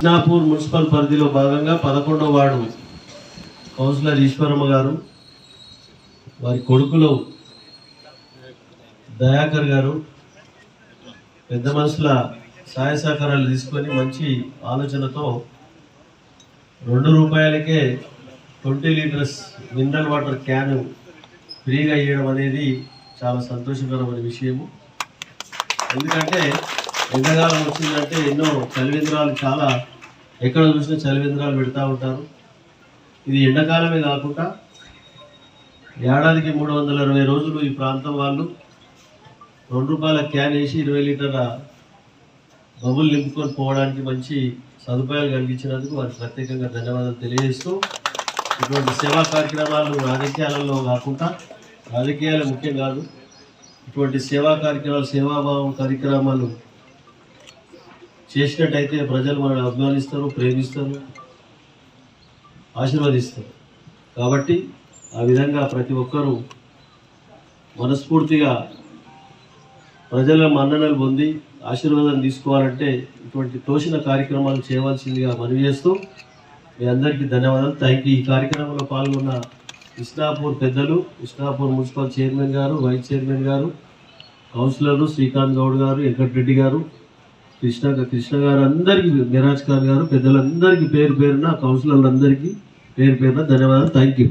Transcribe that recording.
Krishnapur municipal పరిధిలో భాగంగా 11వ ward councillor Eshwaramma గారు, వారి కొడుకులు దయాకర్ గారు పెద్ద మనుషుల సహాయ సహకారాలు తీసుకొని మంచి ఆలోచనతో ₹2కే 20 లీటర్స్ మినరల్ వాటర్ క్యాన్ ఫ్రీగా ఇవ్వడం అనేది చాలా సంతోషకరమైన విషయము. ఎందుకంటే ఎండాకాలం వచ్చిందంటే ఎన్నో చలివేంద్రాలు, చాలా ఎక్కడ చూసినా చలివేంద్రాలు పెడతా ఉంటారు. ఇది ఎండాకాలమే కాకుండా ఏడాదికి 360 రోజులు ఈ ప్రాంతం వాళ్ళు ₹2 క్యాన్ వేసి 20 లీటర్ల బబుల్ నింపుకొని పోవడానికి మంచి సదుపాయాలు కలిగించినందుకు వారికి ప్రత్యేకంగా ధన్యవాదాలు తెలియజేస్తూ, ఇటువంటి సేవా కార్యక్రమాలు రాజకీయాలలో కాకుండా, రాజకీయాలు ముఖ్యం కాదు, ఇటువంటి సేవా కార్యక్రమాలు, సేవాభావం కార్యక్రమాలు చేసినట్టయితే ప్రజలు మనల్ని అభిమానిస్తారు, ప్రేమిస్తారు, ఆశీర్వదిస్తారు. కాబట్టి ఆ విధంగా ప్రతి ఒక్కరూ మనస్ఫూర్తిగా ప్రజల మన్ననలు పొంది ఆశీర్వాదం తీసుకోవాలంటే ఇటువంటి తోచిన కార్యక్రమాలు చేయవలసిందిగా మనవి చేస్తూ మీ అందరికీ ధన్యవాదాలు. Thank you. ఈ కార్యక్రమంలో పాల్గొన్న కృష్ణాపూర్ పెద్దలు, కృష్ణాపూర్ మున్సిపల్ చైర్మన్ గారు, వైస్ చైర్మన్ గారు, కౌన్సిలర్లు శ్రీకాంత్ గౌడ్ గారు, వెంకటరెడ్డి గారు, కృష్ణ గారు, అందరికీ, మిరాజ్ ఖాన్ గారు, పెద్దలందరికీ పేరు పేరున, కౌన్సిలర్లందరికీ పేరు పేరున ధన్యవాదాలు. Thank you.